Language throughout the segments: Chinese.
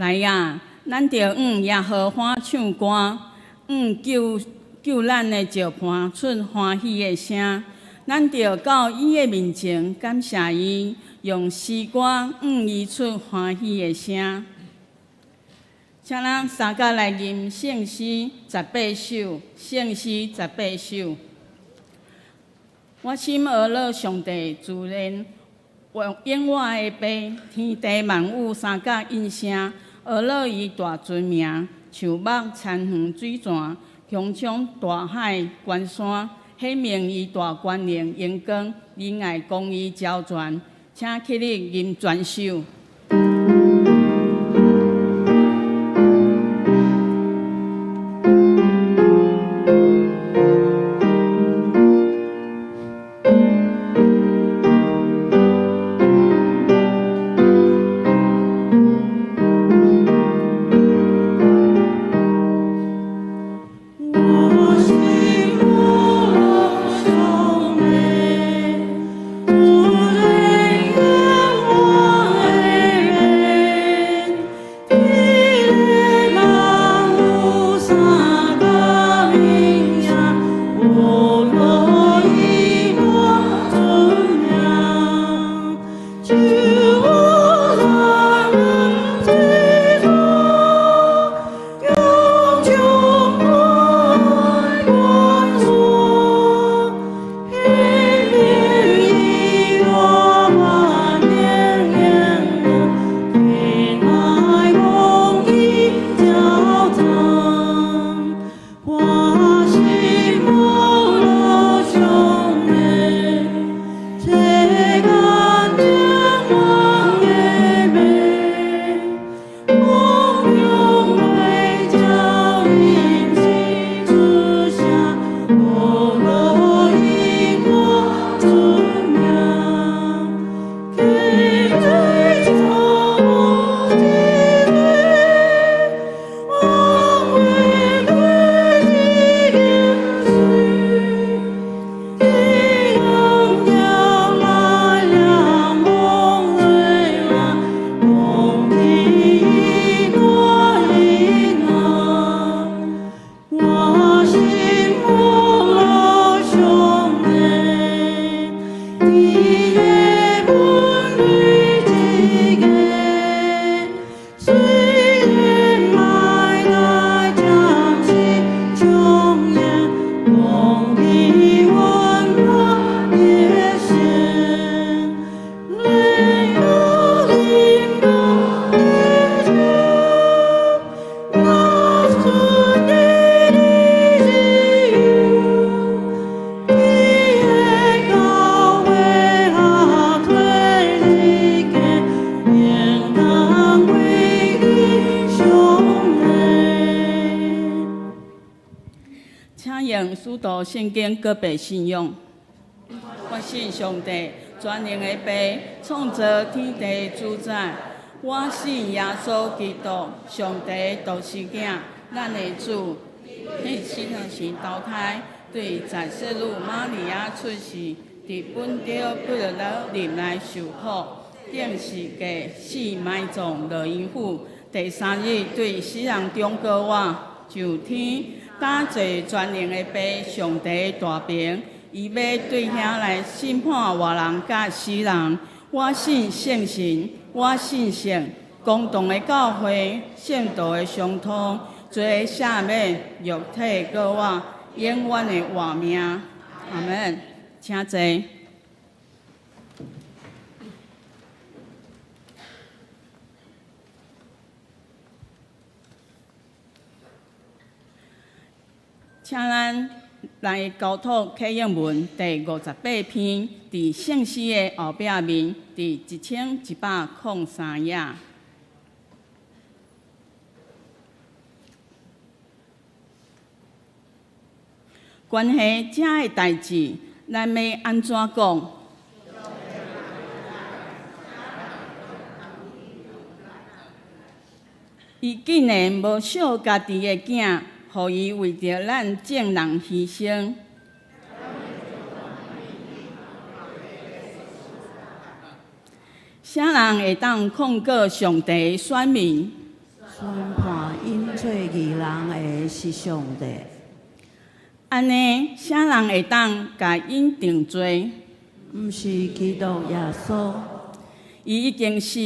来啊，咱着耶和华唱歌，救咱的石盘出欢喜的声。咱着到伊的面前感谢伊，用诗歌伊出欢喜的声。请咱三甲来吟圣诗18首，圣诗18首。我心而乐上帝自然永远的爸，天地万物三甲应声，而乐伊大尊名，树木田园水泉，穹苍大海关山，显明伊大权能荣光，仁爱公义交全，请起立吟全首。使徒圣经告白信仰。我信上帝，全能的爸，创造天地主宰。我信耶稣基督，上帝独生囝，咱的主，迄死人时投胎，对在世女玛利亚出世，伫本着几日入来受苦，顶世界死埋葬落阴府，第三日对死人中告我，上天。感谢全能的爸，上帝大名，伊要对遐来审判活人甲死人。我信圣神，我信圣，公堂的教会，圣道的相通，罪赦免，肉体告我，永远的活命。阿门。请坐。请咱来高读启应文第58篇，伫圣诗的后壁面，伫1103页。关系这个代志，咱要安怎讲？伊竟然无惜家己的囝。互伊为着咱众人牺牲，啥人会当控告上帝的选民？宣判因罪义人的是上帝。安尼，啥人会当甲因定罪？毋是基督耶稣，伊已经死，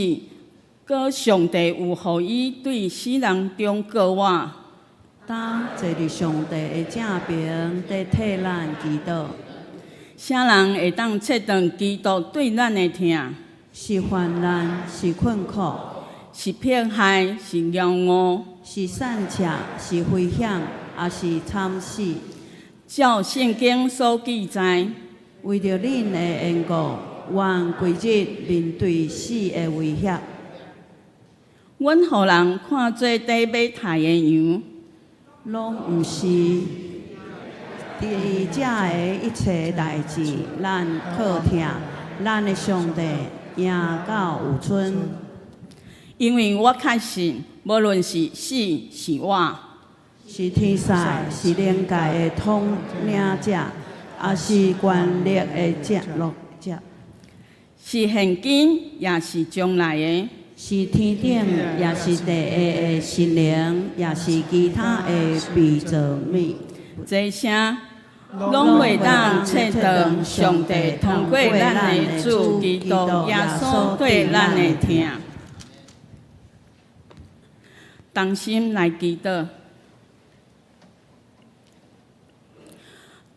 搁上帝有互伊对死人中告我。当坐伫上帝的正边，在替咱祈祷。啥人会当切断基督对咱的疼？是患难，是困苦，是迫害，是骄傲，是散赤，是危险，也是惨死。照圣经所记载，为着恁的缘故，愿规日面对死的威胁。阮互人看做底要杀的羊，拢毋是伫遮的一切代志，咱靠听咱的上帝赢到有春。因为我确信，无论是死是活，是天使，是灵界的统领者，也是权力的接落者，是现今也是将来的，是天顶也是地下的神灵，也是其他的被造物。这些拢袂当切断上帝通过咱的主基督耶稣对咱的疼。同心来祈祷，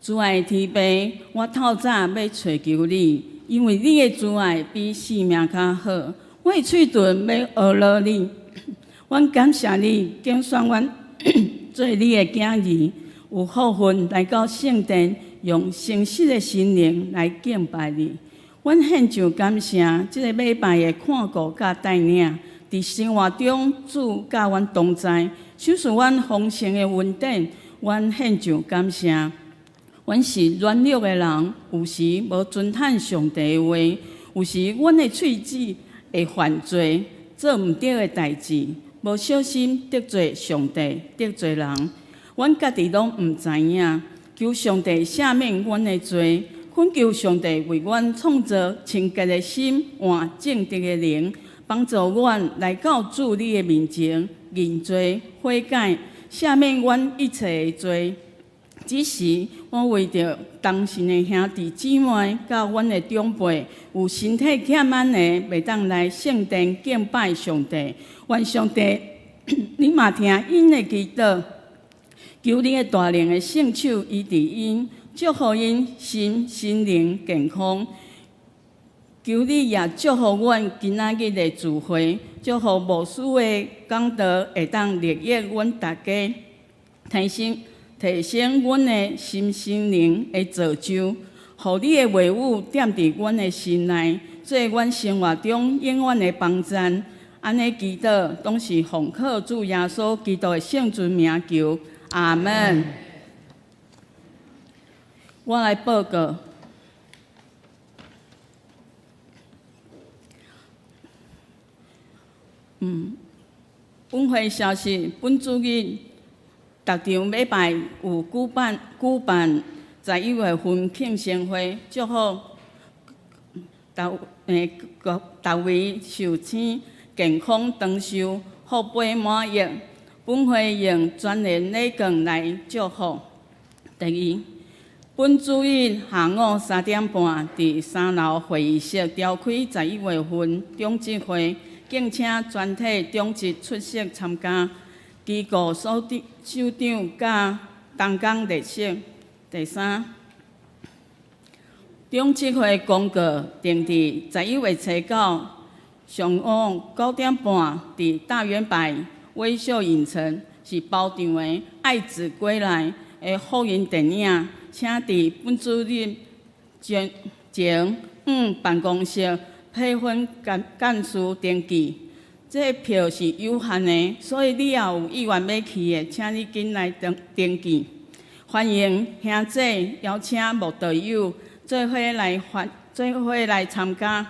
主爱天父，我透早要找求你，因为你的主爱比性命较好。我的嘴唇要学了你，阮感谢你拣选阮做你的囝儿，有福分来到圣殿，用诚实的心灵来敬拜你。阮献上感谢，即个礼拜的看顾甲带领。伫生活中，主甲阮同在，守护阮丰盛的稳定。阮献上感谢。阮是软弱的人，有时无遵趁上帝的话，有时阮的喙齿会犯罪，做毋对的代志，无小心得罪上帝，得罪人。阮家己拢毋知影，求上帝赦免阮的罪，恳求上帝为阮创造清洁的心，换正直的灵。帮助阮来到主你的面前，认罪悔改，赦免阮一切的罪。只是我为着当时的兄弟姊妹，甲阮的长辈有身体欠安的，袂当来圣殿敬拜上帝。愿上帝，你嘛听因的祈祷，求你的大能的圣手医治因，祝福因心灵健康。求你也祝福阮今仔日的聚会，祝福无私的讲道会当利益阮大家，提升阮的心灵的造就，互你的话语踮伫阮的心内，做阮生活中永远的帮衬。安尼祈祷，拢是奉靠主耶稣基督的圣尊名求，阿门。我来报告。本会消息，本主日逐场礼拜有举办11月份庆生会，祝福大位寿星健康长寿，福杯满溢。本会用专人礼券来祝福。第二，本主日下午3点半，伫3楼会议室召开11月份中职会。敬请全体中职出席参加，机构首长甲东港列席。第三，中职会公告定伫11月初9上午9点半，伫大圆柏微笑影城是包场的《爱子归来》的福音电影，请伫本主日前办公室。配分干事登记，这票是有限的，所以你也有意愿要去的，请你紧来登记。欢迎兄弟邀请慕道友做伙来参加。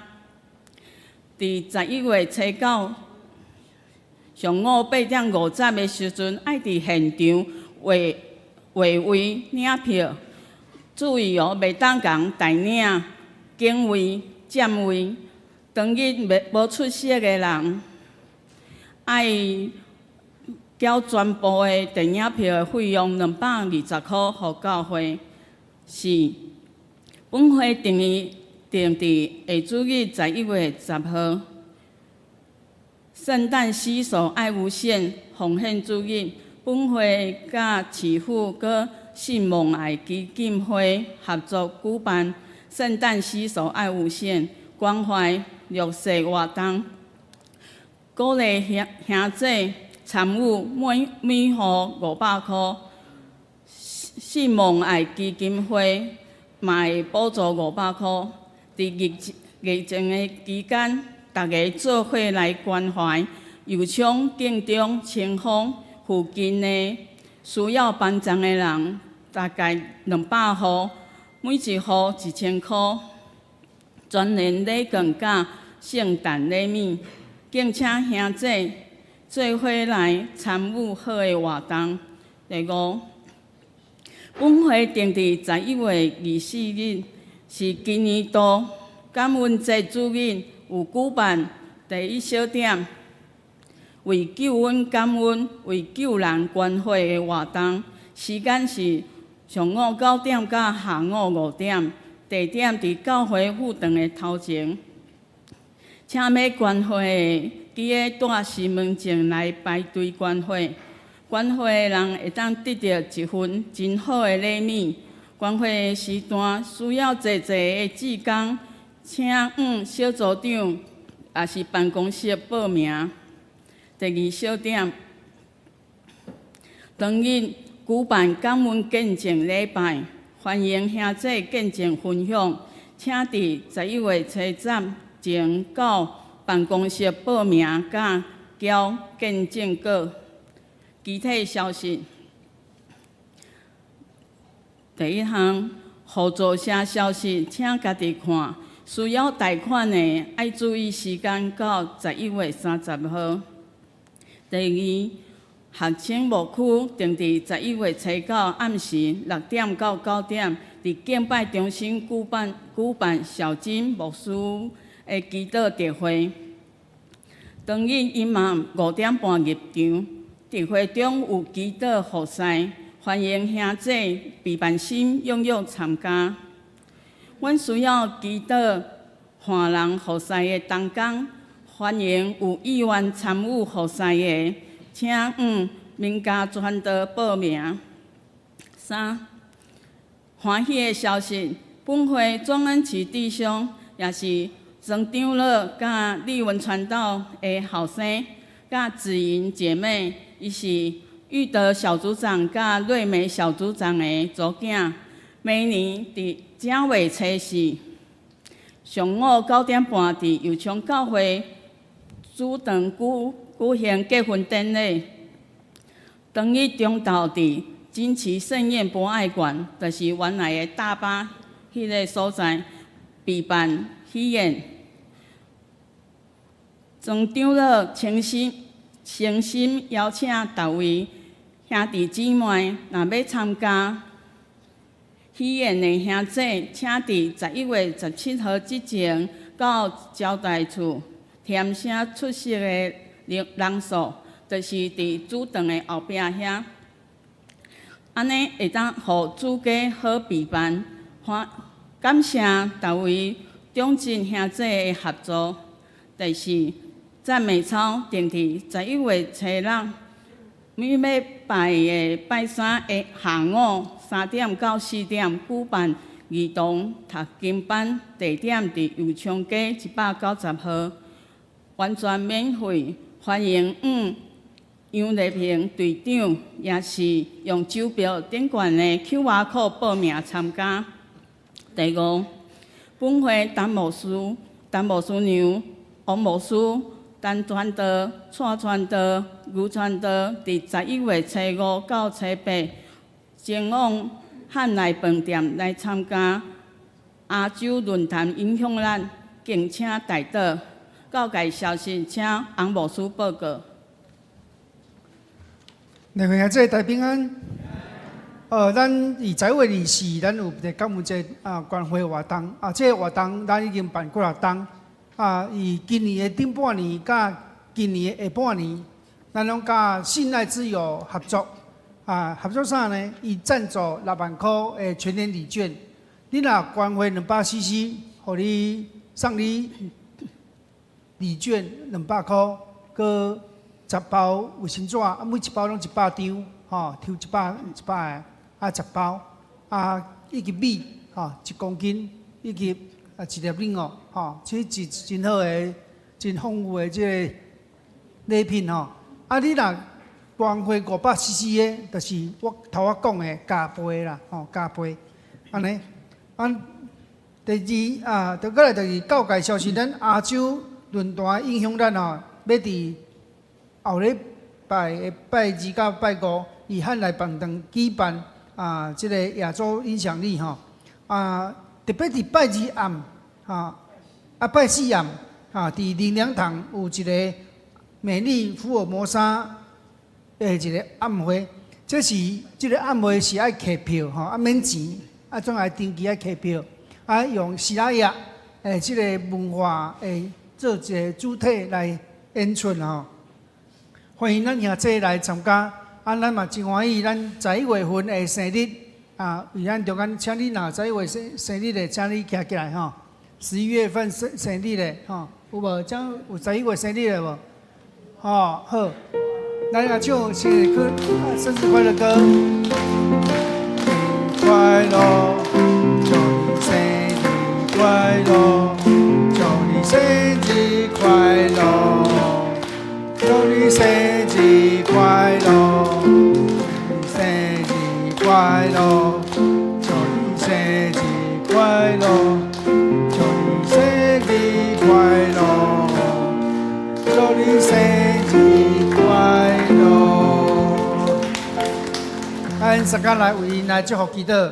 伫11月初9上午8点50的时阵，爱伫现场位领票，注意哦，袂当共代领、警卫、占位。当日无出席的人，爱缴全部的电影票的费用220块，予教会。4. 本会定伫下主日11月10号，圣诞喜寿爱无限奉献主日。本会甲市府佮信望爱基金会合作举办圣诞喜寿爱无限关怀弱势活动，鼓励兄姐参与，每户500块。信望爱基金会嘛会补助500块。伫疫情的期间，大家做伙来关怀，油厂、建中、清风附近的需要帮助的人，大概200户，每一户1000块。全年礼券甲圣诞礼物，敬请兄姐做伙来参与好的活动。第5，本会定伫11月24日，是今年度感恩节主日，有举办第1小点为救恩感恩、为救人关怀的活动，时间是上午9点到下午5点，地点伫教会附堂的头前。请要关怀的，记得带身份证来排队关怀。关怀的人会当得到一份真好的礼物。关怀的时段需要坐坐的志工，请小组长也是办公室报名。第2小点，当日举办感恩见证礼拜，欢迎兄姐见证分享，请伫11月7日前到办公室报名，甲交见证稿。具体消息，第1项，互助社消息，请家己看。需要贷款的，爱注意时间到11月30号。第2，学生牧区定伫11月7号暗时6点到9点，伫敬拜中心举办小金牧师的祈祷特会。当日伊嘛5点半入场。特会中有祈祷服侍，欢迎兄姐备办心踊跃参加。阮需要祈祷换人服侍的同工，欢迎有意愿参与服侍的，请民家传道报名。3，欢喜的消息，本会专案市弟兄也是庄长老甲李文传道的后生，甲紫云姐妹。伊是玉德小组长甲瑞美小组长的祖囝，每年伫正月初4上午9点半伫油厂教会主堂举行结婚典礼。当日中昼伫金旗盛宴博爱馆，就是原来的大巴迄个所在，备办喜宴。庄长老诚心邀请各位兄弟姊妹，若要参加喜宴的兄姐，请伫11月17号之前到招待处填写出席的人数，就是伫主堂的后壁遐。安尼会当互主家好备办。感谢各位忠贞兄姐的合作。第4，赞美操定伫11月7日，每礼拜的拜三的下午3点到4点举办儿童读经班，地点伫油厂街190号，完全免费。欢迎杨丽萍队长也是用手表顶悬的 QR code 报名参加。第5，本会陈牧师娘、王牧师。陈传道、蔡传道、余传道，伫11月初5到初8，前往汉来饭店来参加亚洲论坛影响力，敬请代祷。告解消息，请洪牧师报告。两位兄弟大平安。咱11月24，咱有一个感恩节关怀活动这个活动咱已经办过6档。伊今年的顶半年，甲今年的下半年，咱拢甲信爱之友合作合作啥呢？伊赞助6万块的全年礼券，你若关费200cc，互你送你礼券200块，搁10包卫生纸，每一包拢100张，抽100个，10包，以及米，1公斤，以及1粒零哦，这是真好的、真丰富的这个礼品哦。你若关费500cc的，就是我头仔讲的加杯啦，加杯，安尼，第二就过来就是告解消息，咱亚洲论坛影响咱要伫后礼拜的拜2到拜5，以汉来饭堂举办这个亚洲影响力特别伫拜2暗拜4暗伫灵粮堂有一个美丽福尔摩沙的一个暗会，这个暗会是爱客票免钱，总爱登记爱客票，用西拉雅这个文化做一个主体来演出欢迎咱兄弟来参加，咱嘛真欢喜，咱11月份的生日为咱中间，请你若11月生日的，请你站起来11月份生日的有无？有11月生日的无？好，咱来唱生日快乐歌。快乐，祝你生日快乐，祝你生日快乐，祝你生日快乐，生日快乐，祝你生日快乐，祝你生日快乐，祝你生日快乐。咱大家来为因来祝福祈祷。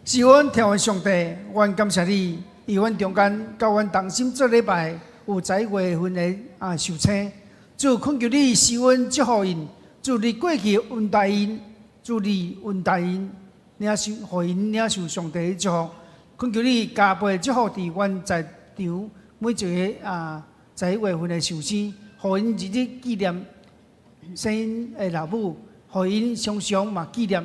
是阮天父上帝，阮感谢你，以阮中间甲阮同心做礼拜，有11月份的受请。主恳求你使阮祝福因，主你过去恩待因，主你恩待因，领受互因领受上帝的祝福。恳求你加倍祝福伫阮在场每一个11月份的寿星，互因日日纪念生因的老母。互因常常嘛纪念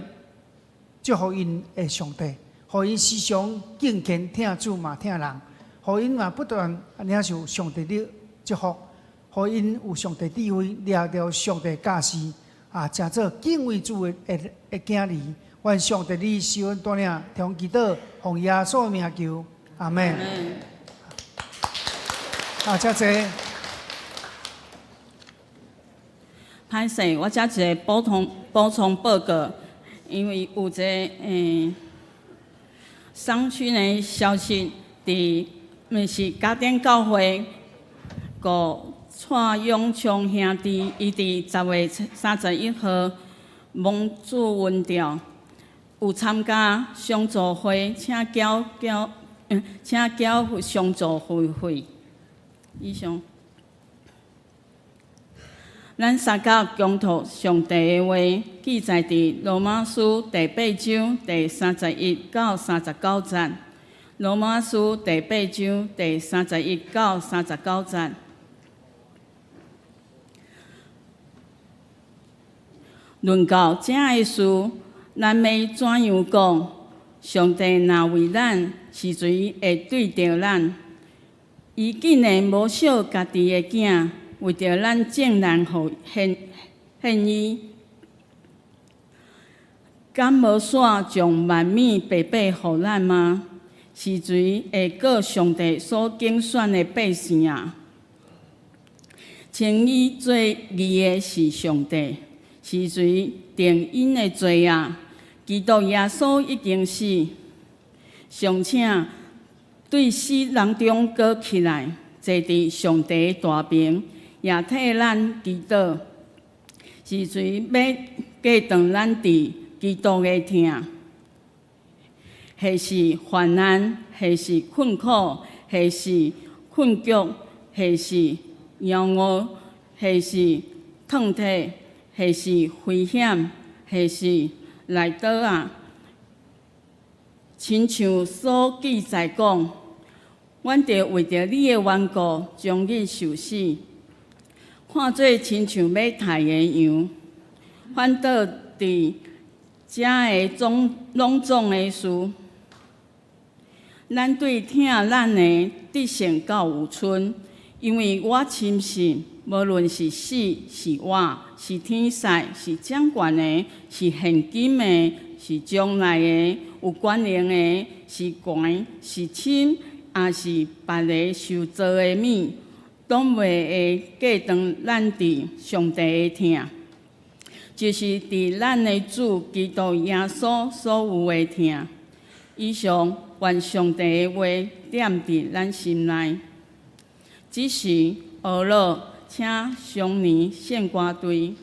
祝福因的上帝，互因时常敬虔听主嘛听人，互因嘛不断领受上帝的祝福，互因有上帝智慧，抓着上帝教示真做敬畏主的囝儿。愿上帝你使阮带领，听祈祷，奉耶稣的名求，阿门。谢谢。歹势，我遮一个补充报告，因为有一个伤心的消息，是嘉典教会故蔡永昌兄弟，伊伫10月31号蒙主文调有参加相助会，请缴相助会费。以上。咱三角共读上帝的话，记载伫罗马书第8章第31到39节。罗马书第8章第31到39节。论到这个事，咱要怎样讲？上帝若为咱，是谁会对着咱？伊竟然无惜家己的囝。为着咱正人献伊，敢无煞将万米白白予咱吗？是谁会过上帝所拣选的百姓啊？称伊做义的是上帝，是谁定因的罪啊？基督耶稣已经死，尚且对死人中搁起来，坐伫上帝的大边。也替咱祈祷，是谁要过断咱伫基督的疼？或是患难，或是困苦，或是困局，或是枵饿，或是痛体，或是危险，或是来倒亲像所记载讲，阮着为着你的缘故，将你受死。看做亲像要刣个羊，反倒伫遮个拢总个事。咱对疼咱的得胜到有剩，因为我深信，无论是死是活，是天使，是掌权的，是现今的，是将来的，有权能的，是悬是深，也是别个受造的物，拢袂会过当咱伫上帝的疼，就是伫咱的主基督耶稣所有的疼。以上愿上帝的话点伫咱心内。只是学乐，请常年献歌队。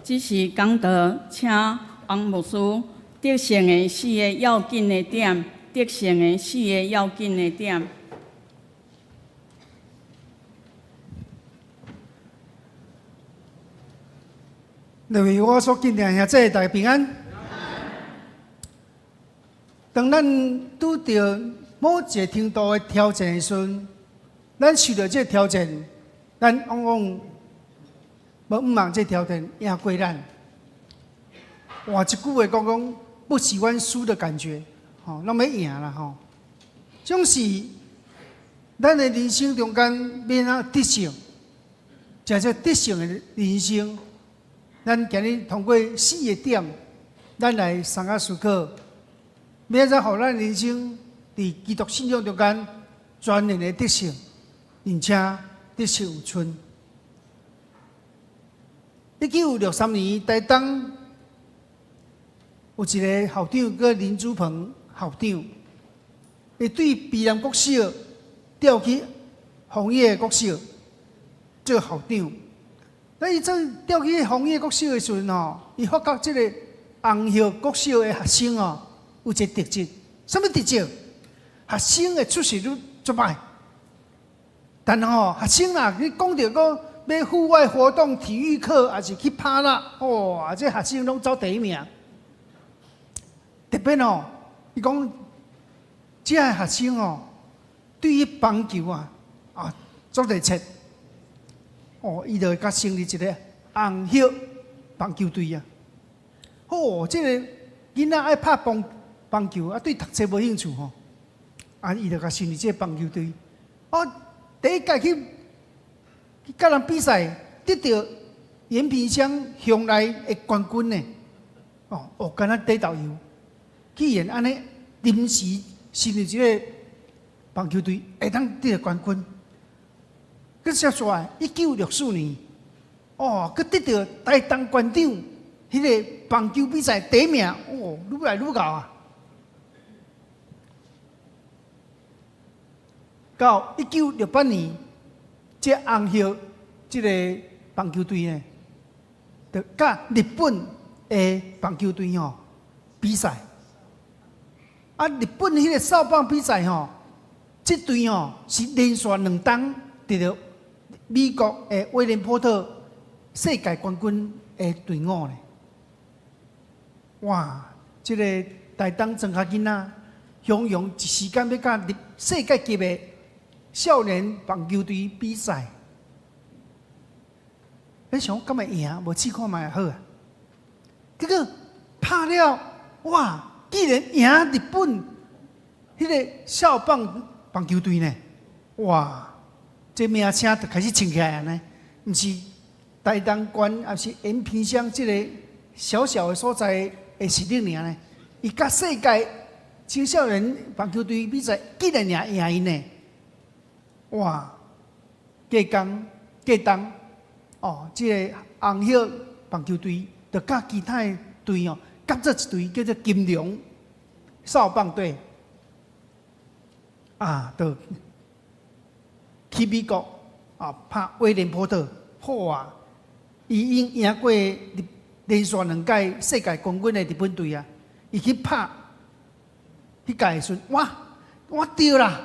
只是讲到，请王牧师得胜的四个要紧的点，得胜的四个要紧的点。认为我所敬仰兄弟大家平安。当咱拄到某一个程度的挑战的时阵，咱受到这挑战，咱往往无毋望这挑战赢过咱。换一句话讲，不喜欢输的感觉，拢要赢啦吼。总是咱的人生中间要哪得胜，真正得胜的人生。咱今日通过4个点，咱来三下思考，要怎互咱人生伫基督信仰中间全然的得胜，并且得胜有存。1963年，台东有一个校长叫林祖鹏校长，会对卑南国小调去红叶国小做校长。那伊做调去红叶国小的时阵吼，伊发觉这个红叶国小的学生哦，有一个特质，什么特质？学生的出席率足歹，但学生啦，你讲到个要户外活动、体育课，还是去拍啦，哇，这学生拢走第一名。特别伊讲，这个学生对于棒球做热切，伊就甲成立一个红叶棒球队啊。这个囡仔爱拍棒球，对读册无兴趣伊就甲成立这个棒球队。第一届去甲人比赛，得到延平乡乡内的冠军呢。敢若底导游，既然安尼临时成立一个棒球队，会当得到冠军。佮接下来1964年，佮得到台东县长迄个棒球比赛第一名，愈来愈高啊！到1968年，这红叶这个棒球队呢，就甲日本的棒球队比赛。日本迄个少棒比赛这队是连续2冬得到美国的威廉波特世界冠军的队伍呢。哇！这个台东庄脚囡仔，享用一时间要甲世界级的少年棒球队比赛，你想敢会赢？无试看卖好啊！结果拍了，哇！竟然赢日本迄个少棒球队呢！哇！这名声就开始冲起来啊呢，毋是台东县，也是延平乡这个小小的所在的实力尔呢。伊甲世界青少年棒球队比赛，竟然赢因呢！哇！隔冬，这个红叶棒球队就甲其他的队合作一队叫做金龙少棒队，就去美国拍威廉波特，好啊！伊赢过连续2届世界冠军的日本队啊！伊去拍迄届时，哇，我对啦！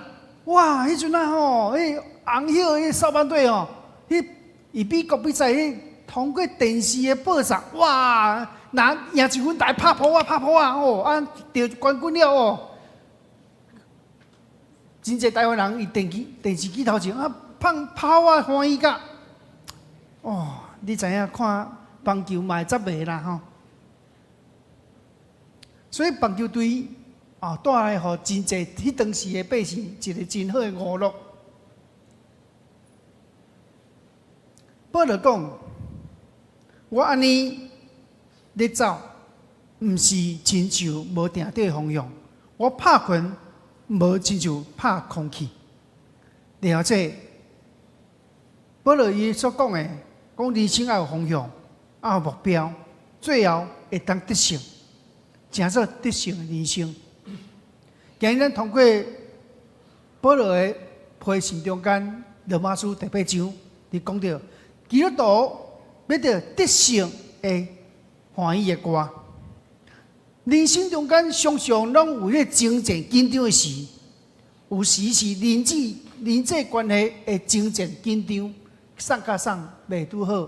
哇，迄阵迄红叶迄少棒队伊美国比赛通过电视的报道，哇，赢1分台拍扑啊，得冠军了真侪台湾人伊电视机头前跑啊欢喜甲，你知影看棒球嘛会执迷啦所以棒球队带来互真侪迄当时的百姓一个真好的娱乐。保罗讲，我安尼咧走，毋是亲像无定底的方向，我拍拳无亲像拍空气。了解，保罗伊所讲的，讲人生要有方向，要有目标，最后会当得胜，真做得胜的人生。今日咱通过保罗的批信中间，罗马书第8章，你讲到基督徒要得得胜的欢喜的歌。人生中间常常拢有迄征战紧张的事，有时是人际关系的征战紧张，送甲送袂拄好；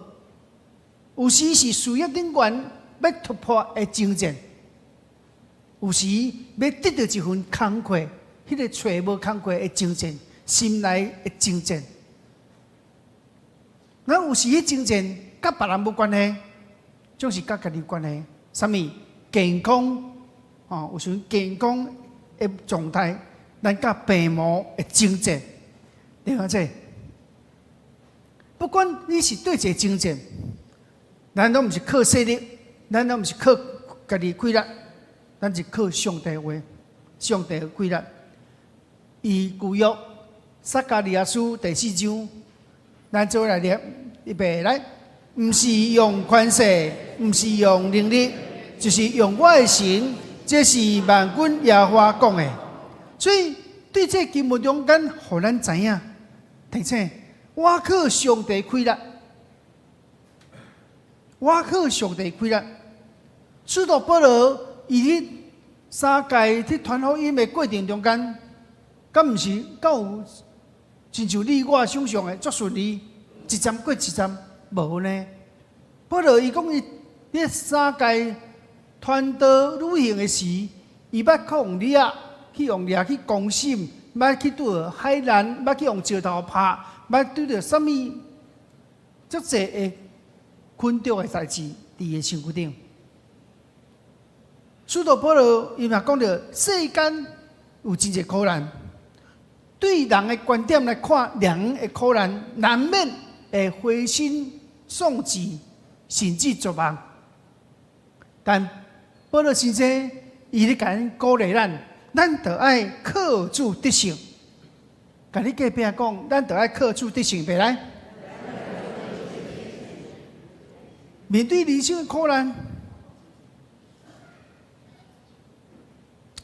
有时是事业顶悬要突破的征战。有时要得到一份工课，迄个找无工课的征战，心内的征战。有时迄征战甲别人无关系，总是甲家己有关系。什么健康？有时健康的状态，咱甲病魔的征战，了解？不管你是对一个征战，咱都毋是靠势力，咱都毋是靠家己规律。咱是靠上帝话，上帝的规律。以旧约撒迦利亚书第4章，咱做来念，预备来，毋是用权势，毋是用能力，就是用我的神，这是万军耶和华讲的。所以对这经文中间，互咱知影，提醒我靠上帝规律，我靠上帝规律。使徒保罗伊伫三界去传福音的过程中间，敢毋是敢有亲像你我想象的足顺利，一站过一站无呢？保罗伊讲伊伫三界传道旅行的时，伊捌去用掠，去用掠去攻心，捌去拄着海难，捌去用石头拍，捌拄着什物足济的困扰的代志伫伊身躯顶。使徒保罗伊嘛讲着世间有真侪苦难，对人的观点来看，人的苦难难免会灰心丧志，甚至绝望。但保罗先生伊咧甲咱鼓励咱着爱靠主得胜。甲你隔壁讲，咱着爱靠主得胜，袂来？面对人生的苦难，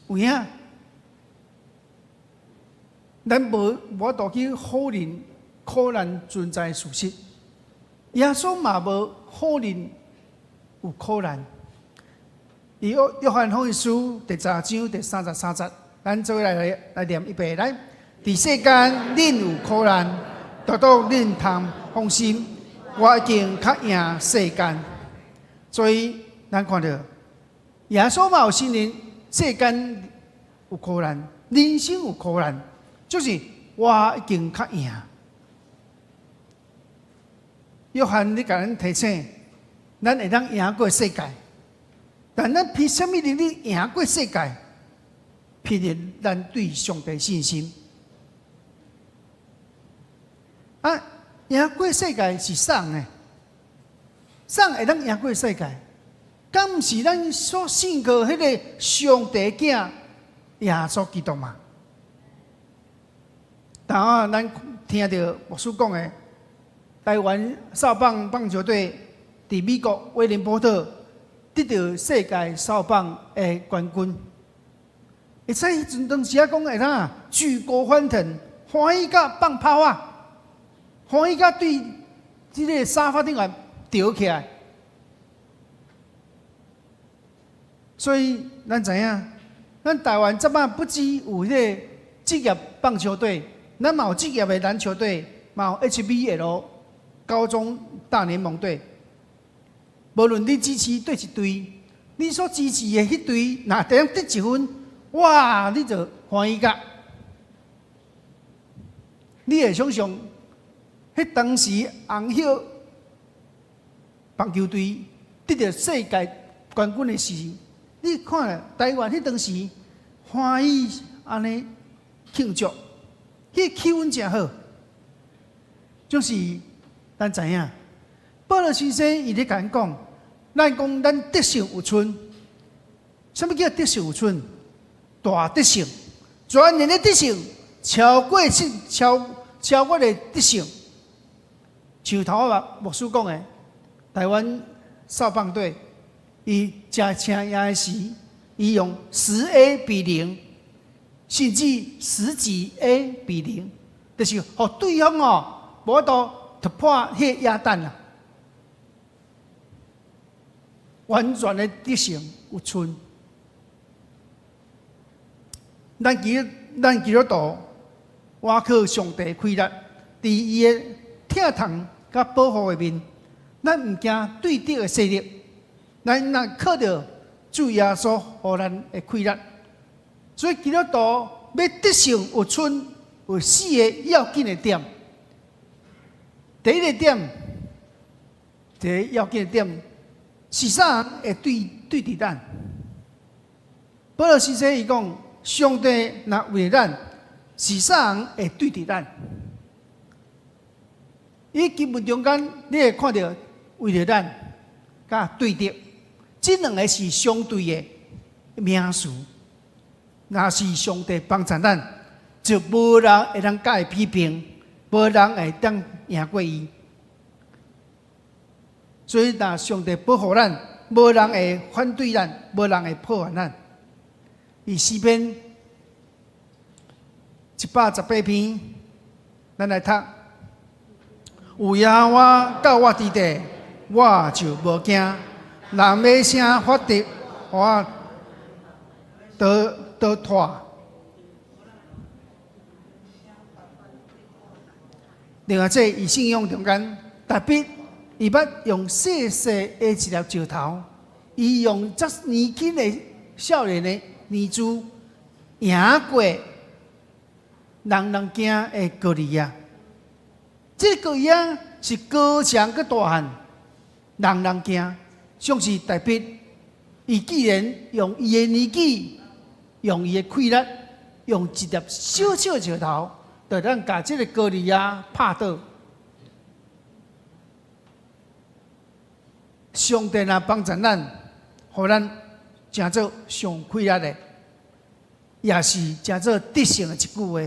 有影，咱无法度去否认苦难存在的事实。耶稣嘛无否认有苦难。伊约翰福音书第10章第33节，咱做来念一遍来。伫世间恁有苦难，独独恁通放心，我已经较赢世间。所以咱看到耶稣嘛有承认世间有苦难，人生有苦难，就是我已经较赢。约翰你甲咱提醒，咱会当赢过世界。但咱凭什么能力赢过世界？凭着咱对上帝信心。赢过世界是送的，送会当赢过世界，敢毋是咱所信靠迄个上帝囝耶稣基督嘛？当咱听到牧师讲的，台湾扫棒棒球队伫美国威廉波特得到世界扫棒的冠军，会使迄阵当时啊讲会当举国欢腾，欢喜甲放炮啊！欢喜甲对即个沙发顶啊吊起来，所以咱知影，咱台湾即摆不只有迄个职业棒球队，咱嘛有职业的篮球队，嘛有 HBL 高中大联盟队。无论你支持对一队，你所支持的迄队，若会当得一分，哇，你就欢喜甲。你会想象？迄当时红叶棒球队得到世界冠军的时，你看台湾迄当时欢喜安尼庆祝，迄气氛真好。就是咱知影，保罗先生伊咧甲咱讲，咱得胜有剩，什么叫得胜有剩？大得胜，全年的得胜，超过的得胜。像头牧师讲的，台湾扫棒队，伊正请赢的时，伊用10-0，甚至10几 A 比0，就是互对方无法度突破迄亚弹啦，完全的得胜有剩。咱基督徒，我靠上帝开力，伫伊的疼痛甲保护的面，咱毋惊对敌的势力，咱若靠着主耶稣互咱的开力。所以基督徒要得胜有剩，有4个要紧的点。第一个点，第一个要紧的点，是啥人会对敌咱？保罗先生伊讲，上帝若为咱，是啥人会对敌咱？伊经文中间，你会看到为了咱，甲对敌，这两个是相对的名词。若是上帝帮助咱，就无人会当甲伊批评，无人会当赢过伊。所以，若上帝保护咱，无人会反对咱，无人会破坏咱。以诗篇118篇，咱来读。有耶和华教我伫地，我就无惊。人要啥法度互我得脱。另外，这以信仰中间，特别伊捌用细细的一粒石头，伊用这年轻的少年的年资赢过人惊的歌利亚。这个样是高强个大汉，人惊，像是代表伊既然用伊的年纪，用伊的气力，用一粒小小石头，就咱把这个歌利亚拍倒。上帝若帮助咱，互咱成做上气力的，也是成做得胜的一句话。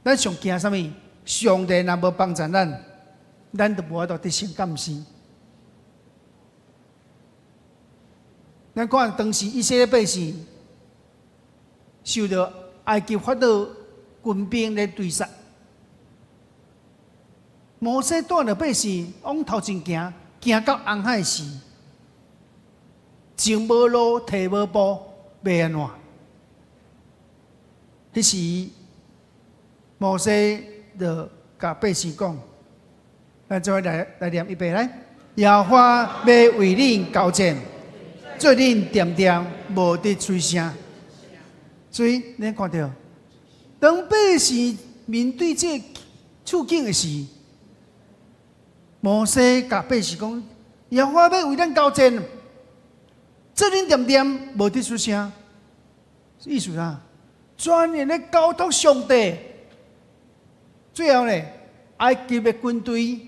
咱上惊啥物？上帝若无帮助咱，咱就无法度得胜，敢毋是？咱看当时以色列百姓受到埃及法老军兵的追杀，摩西带着百姓往头前行，行到红海时，前无路，退无步，要安怎？迄时摩西就甲百姓讲：“咱做来念一遍来，耶和华要为恁交战，做恁点点无得吹声。”所以恁看到，当百姓面对这处境的时，摩西甲百姓讲：“耶和华要为咱交战，做恁点点无得出声。”意思啥？全然的交托上帝。最后呢，埃及的军队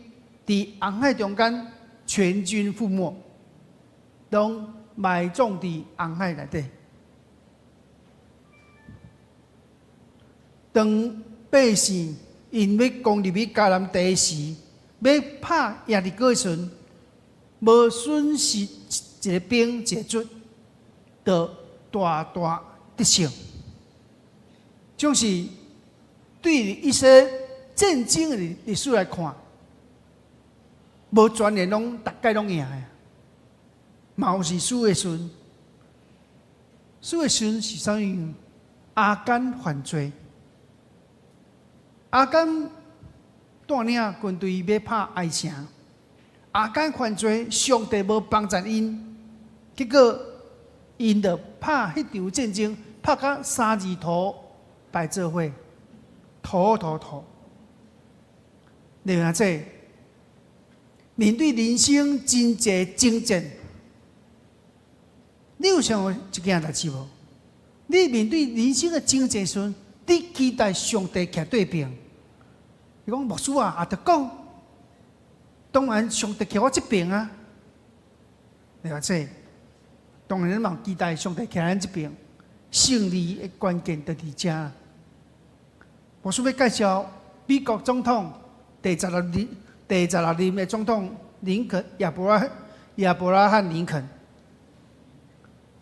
伫红海中间全军覆没，拢埋葬伫红海内底。当百姓因要攻入去迦南地时，要拍耶利哥时，无损失一个兵一个卒，就大大得胜。就是对一些战争的历史来看，无全然拢大概拢赢的，嘛有是输的时阵。输的时阵是啥物？亚干犯罪，亚干带领军队要拍埃城，亚干犯罪，上帝无帮助因，结果因就拍迄场战争，拍到三字头白做伙，土。另外这面对人生真侪征战，你有想过一件代志无？你面对人生的征战时，你期待上帝徛对边？你讲牧师啊，也着讲，当然上帝徛我这边啊。另外这，当然嘛期待上帝徛咱这边。胜利的关键就伫遮。牧师要介绍美国总统第十六任的总统林肯亚伯拉罕林肯。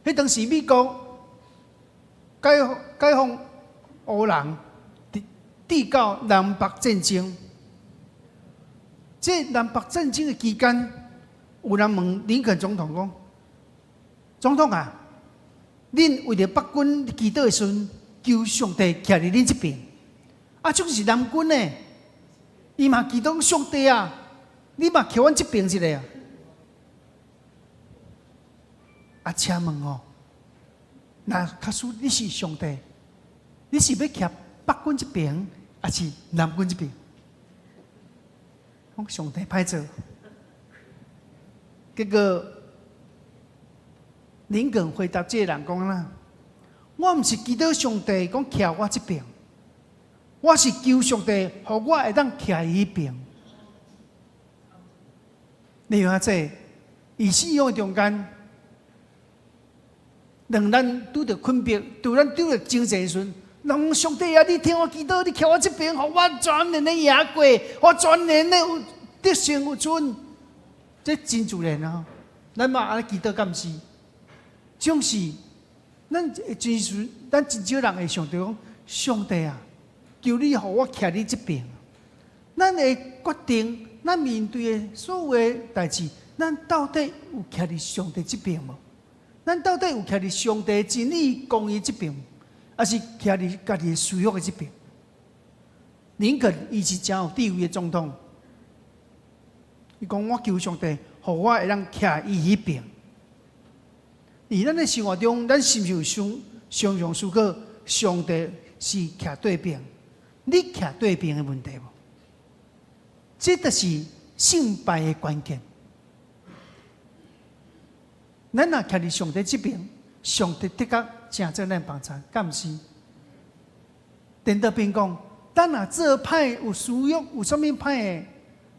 迄当时美国解放乌人，缔到南北战争。这南北战争的期间，有人问林肯总统讲：“总统啊，恁为了北军祈祷的时阵，求上帝徛伫恁这边。啊，就是南军呢，伊嘛祈祷上帝啊，你嘛徛阮这边一下啊。啊，请问哦，那假使你是上帝，你是要徛北军这边，还是南军这边？讲上帝歹做，结果。林肯回答这个人讲啦：“我毋是祈祷上帝讲徛我这边，我是求上帝，互我会当徛伊迄边。”你看这，以信仰中间，两人拄着困逼，拄咱拄着征战时，人上帝啊，你听我祈祷，你徛我这边，互我全然的赢过，我全然的有得胜有存，这真自然啊！咱嘛安尼祈祷，敢毋是？总是，咱真少人会想到讲，上帝啊，求你互我徛你这边。咱会决定，咱面对的所有的代志，咱到底有徛伫上帝这边无？咱到底有徛伫上帝真理公义这边，还是徛伫家己的私欲的这边？林肯伊是真有地位的总统，伊讲我求上帝，互我会当徛伊迄边。伫咱的生活中，咱是毋是有常常思考上帝是徛对边，你徛对边的问题无？这就是胜败的关键。咱若徛伫上帝这边，上帝的确真做咱帮助，敢毋是？颠倒边讲，咱若做歹有私欲，有啥物歹的？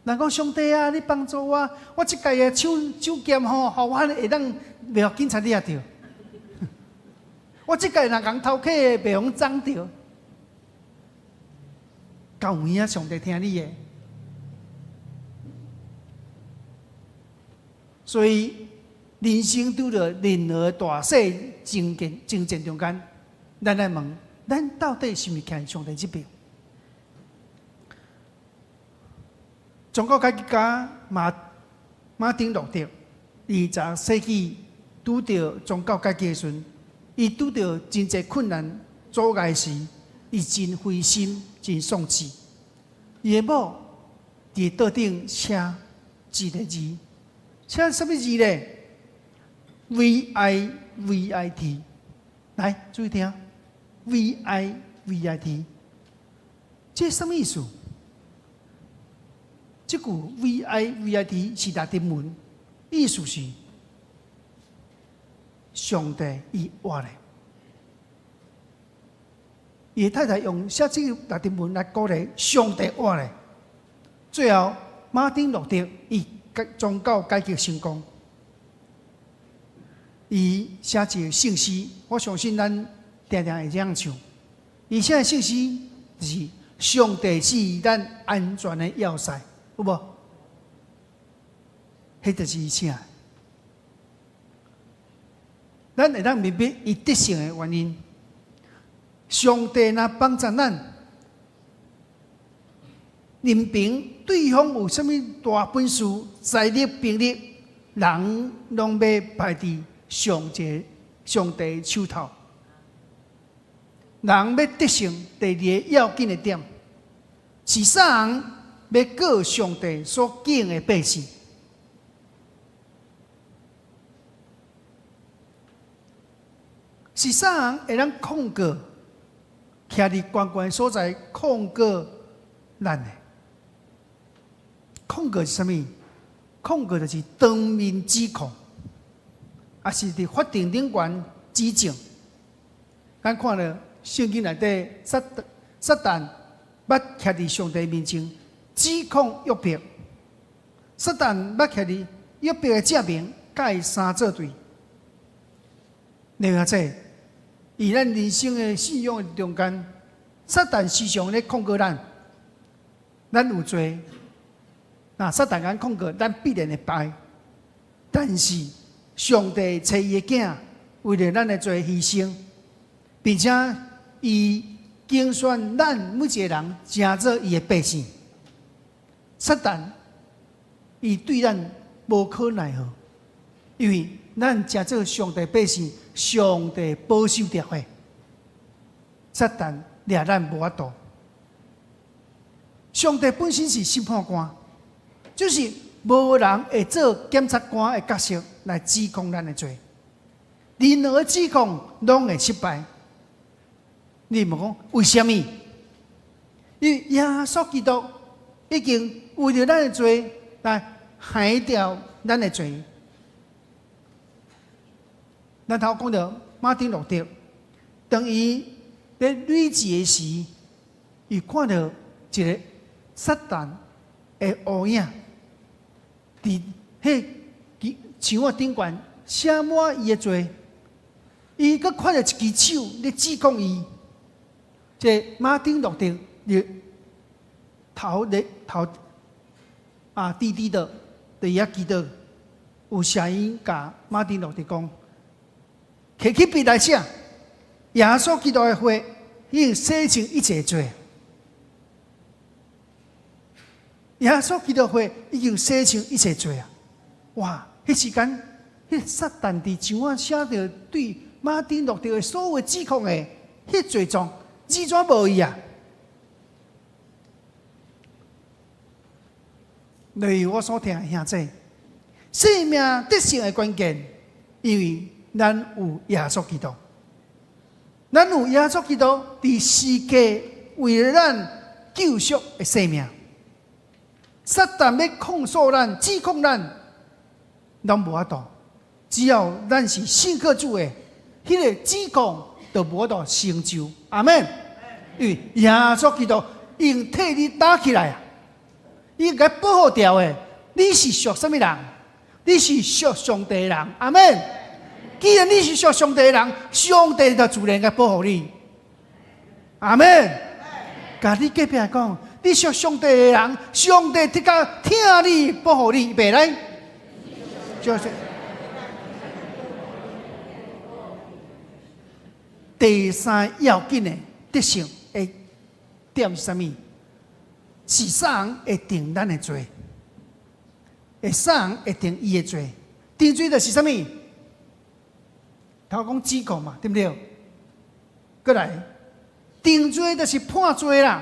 人讲上帝啊，你帮助我，我即届的手剑吼，互我会当袂互警察抓着。我即届若讲偷客的，袂互掌着。够有影上帝听你的，所以人生拄着任何大小争战中间，咱来问，咱到底是毋是徛上帝这边？中国科学家马丁路德，20世纪拄着宗教改革的时阵，伊拄着真侪困难阻碍时，伊真灰心，真丧气。伊的某伫桌顶写一个字，写什么字呢 ？VIVIT， 来注意听 ，VIVIT， 这什么意思？这句 VIVIT 是拉丁文，意思是上帝伊活咧。伊太太用写这个拉丁文来鼓励上帝活咧。最后，马丁路德伊宗教改革成功，伊写一个信息，我相信咱常常会这样唱。伊写的信息就是上帝是咱安全的要塞。有无？迄就是伊写。咱会当明白伊得胜的原因。上帝若帮助咱，任凭对方有啥物大本事、财力、兵力，人拢要败伫上帝手头。人要得胜，第二个要紧的点是啥人？要过上帝所敬的百姓，是啥人会当控过徛伫关键所在控过咱的？控过是啥物？控过就是当面指控，也是伫法庭顶悬指证。咱看了圣经内底，撒旦捌徛伫上帝面前。指控约伯，撒旦捌徛伫约伯的正面，甲伊三做对。另外这，以咱人生的信仰的中间，撒旦时常咧控告咱，咱有罪，那撒旦敢控告，咱必然会败。但是上帝找伊的囝，为了咱的罪牺牲，并且伊竞选咱每一个人成做伊的百姓。撒旦，伊对咱无可奈何，因为咱诚做上帝百姓，上帝保守着的。撒旦掠咱无法度。上帝本身是审判官，就是无人会做检察官的角色来指控咱的罪，任何指控拢会失败。你问讲为什么？因为耶稣基督已经为了咱的罪来害掉咱的罪。咱头讲到马丁路德，当伊在捋字的时，伊看到一个撒旦的乌影，伫迄墙仔顶悬写满伊的罪，伊阁看到一只手咧指控伊。这马丁路德就头低低的，就遐记得有声音甲马丁路德讲：，摕起笔来写，耶稣基督的血已经洗清一切罪。耶稣基督的血已经洗清一切罪啊！哇，迄时间迄撒旦伫墙啊写着对马丁路德的所有指控的迄罪状，字怎无伊啊？例如我所听的兄弟，生命得胜的关键，因为咱有耶稣基督，咱有耶稣基督伫世界为了咱救赎的生命。撒旦要控诉咱、指控咱，拢无法度。只要咱是信靠主的，迄个指控就无法度成就。阿门。因为耶稣基督用替你打起来啊！伊该保护掉的，你是属什么人？你是属上帝的人。阿门。既然你是属上帝的人，上帝就自然该保护你。阿门。甲你隔壁讲，你属上帝的人，上帝特较听你保护你，袂来，就是第三要紧的德性的点是啥物？是啥人会定咱的罪？啥人会定伊的罪？定罪就是啥物？头讲指控嘛，对不对？过来，定罪就是判罪啦。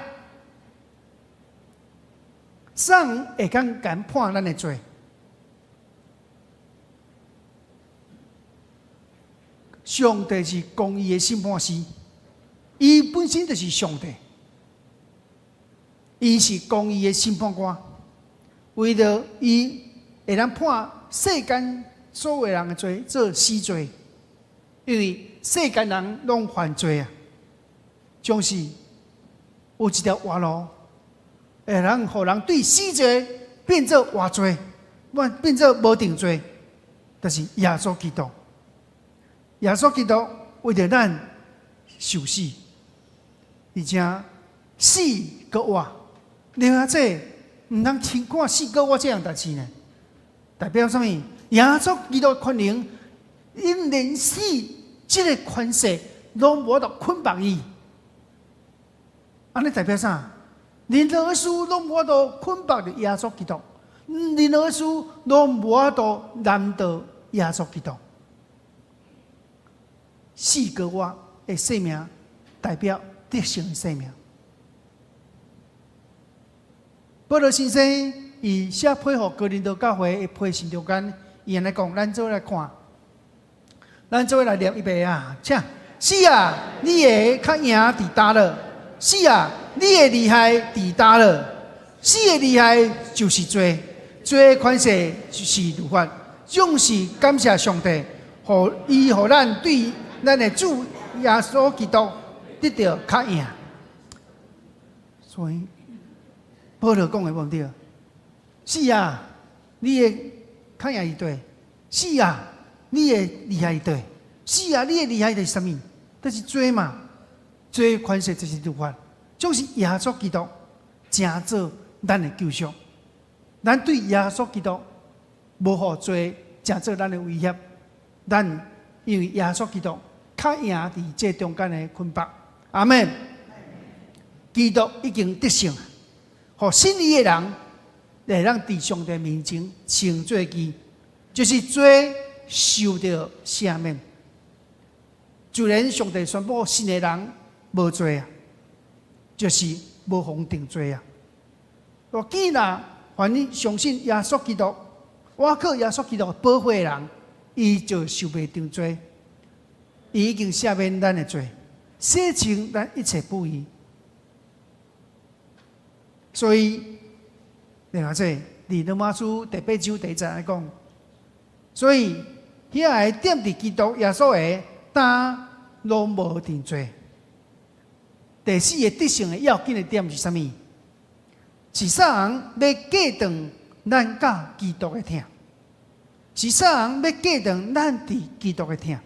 啥人会敢判咱的罪？上帝是公义的审判师，伊本身就是上帝，伊是公义的审判官。为了伊会当判世间所有人的罪做死罪，因为世间人拢犯罪啊，总是有一条活路，会让人对死罪变做活罪，变做无定罪，就是耶稣基督。耶稣基督为着咱受死，而且死搁活，另外这唔通轻看死搁活这样代志呢？代表什么？耶稣基督的权能，因连死这个权势拢无得捆绑伊。安尼代表啥？任何事拢无得捆绑着耶稣基督，任何事拢无得难倒耶稣基督。死搁活的生命，代表得胜的生命。保罗先生以写配合哥林多教会的批信中间，伊安尼讲，咱做来看，咱做来念一遍啊，请。是啊，你的较赢伫倒了。是啊，你的厉害伫倒了。死的厉害就是罪，罪的权势就是律法。总是感谢上帝，互咱对咱的主耶稣基督得到较赢。所以保罗讲的无对。是啊，你的较赢是对。是啊，你的厉害是对。是啊，你的厉害就是什么？就是罪嘛。罪权势就是律法，总是耶稣基督成做咱的救赎。咱对耶稣基督无互罪成做咱的威胁，咱因为耶稣基督较赢伫这中间的捆绑。阿门。基督已经得胜，互信伊的人会让伫上帝面前称罪记，就是罪受到赦免。就连上帝宣布信的人无罪啊，就是无妨定罪啊。若既然凡你相信耶稣基督，我靠耶稣基督保护的人，伊就受袂定罪。伊已经赦免咱的罪，洗清咱一切不义。所以，另外这伫罗马书第8章第10来讲，所以遐个点伫基督耶稣的，但拢无定罪。第四个得胜的要紧的点是啥物？是啥人要过长咱甲基督的疼？是啥人要过长咱伫基督的疼？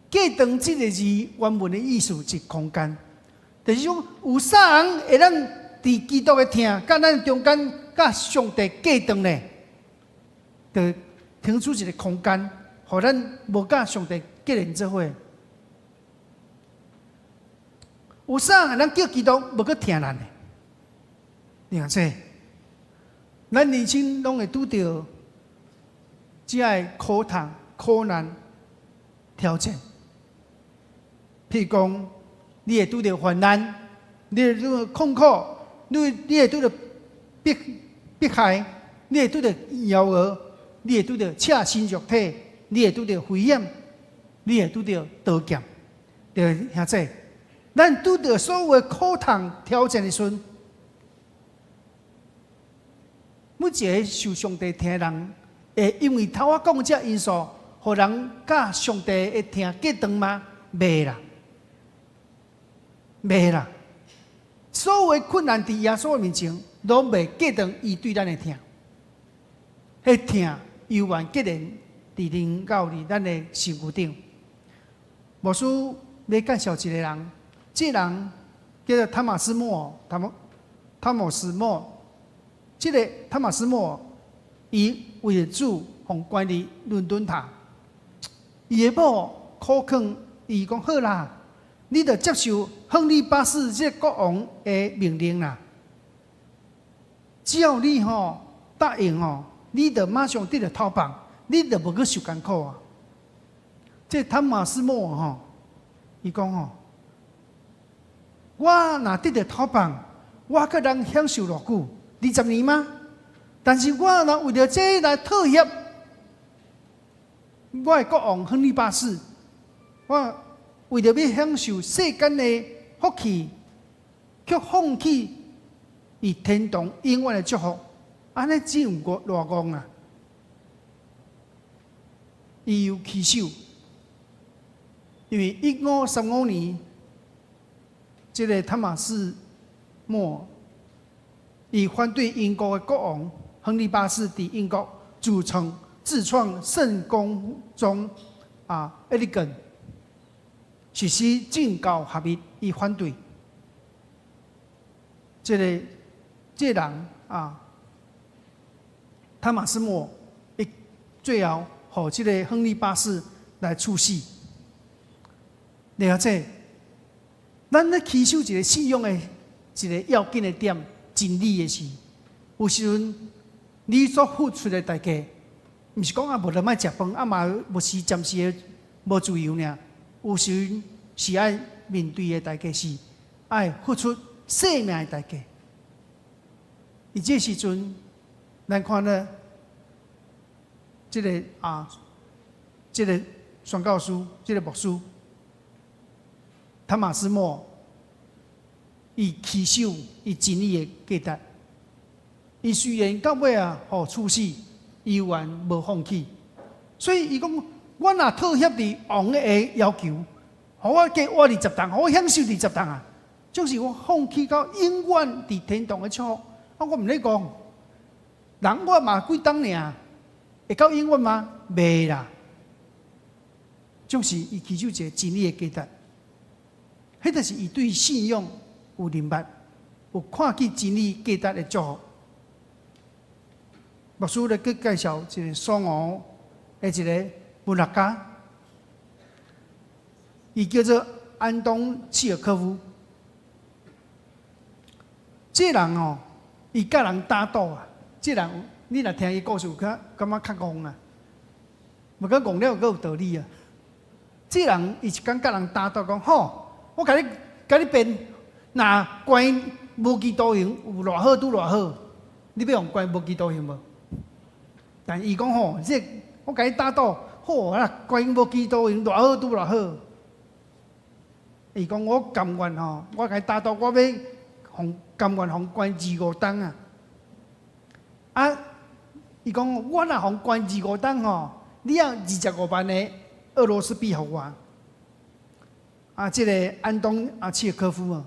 过长这个字原文的意思是空间，就是讲有啥人会让伫基督的疼，甲咱中间甲上帝过长呢？就腾出一个空间，互咱无甲上帝结连做伙。有啥人叫基督无去疼咱呢？你看这，咱人生拢会拄到只爱苦痛、苦难、挑战。譬如讲，你会拄着患难，你会拄着痛苦，你会拄着迫害，你会拄着妖蛾，你会拄着赤身肉体，你会拄着危险，你会拄着刀剑。对，兄弟，咱拄着所有的苦痛挑战的时阵，每一个受上帝听的人，会因为头我讲这因素，互人甲上帝会听结长吗？袂啦，袂啦。所有的困难伫耶稣面前，拢袂结长伊对咱的听。迄听犹原结连伫临到伫咱的身躯顶。牧师要介绍一个人，这个人叫做汤马斯莫尔，汤姆斯莫尔。这个汤马斯莫尔，伊为了主，互关伫伦敦塔。伊的某苦劝伊讲：好啦，你着接受亨利八世这个国王的命令啦。只要你答应你着马上得到头棒，你着无去受艰苦啊。这汤马斯莫尔伊讲我若得到头棒，我可能享受偌久？20年吗？但是我若为了这来妥协，我的国王亨利八世，我为了要享受世间的福气，却放弃以天堂永远的祝福，安尼只有偌戆啊！伊有起手，因为1535年，这个汤马斯莫尔，伊反对英国的国王亨利八世伫英国自创圣公宗elegant 实施政教合一，伊反对。这个人汤马斯莫尔，最后互这个亨利八世来处死。了解，咱咧起手一个信仰的一个要紧的点，真理的事。有时阵你所付出的代价，毋是讲无就莫食饭，嘛无是暂时的无自由尔。有时阵是爱面对的代价是爱付出生命的代价。伊这时阵，咱看了这个宣教师，这个牧师汤马斯莫尔，伊起手伊真理的价值。伊虽然到尾互处死，伊依然无放弃。所以伊讲，我若妥协伫王的要求，互我加活20年，互我享受20年啊，就是我放弃到永远伫天堂的祝福。我毋咧讲，人我嘛几当尔，会到永远吗？袂啦。就是伊起手一个真理的价值，迄就是伊对信仰有明白，有看见真理价值的祝福。牧师咧，佮介绍一个苏俄的一个文学家，伊叫做安东契尔科夫。这人伊甲人打赌啊！这人你若听伊故事，感觉较戆啊，无讲戆了，佮有道理啊。这人伊一讲甲人打赌，讲好，我甲你辩，若关无期徒刑有偌好拄偌好，你要用关无期徒刑无？但伊讲这我甲你打赌，好啊，关无期徒刑偌好拄偌好。伊讲我甘愿我甲你打赌，我要甘愿互关25冬啊！伊讲我若互关25冬你要25万的俄罗斯币互我。这个安东契尔科夫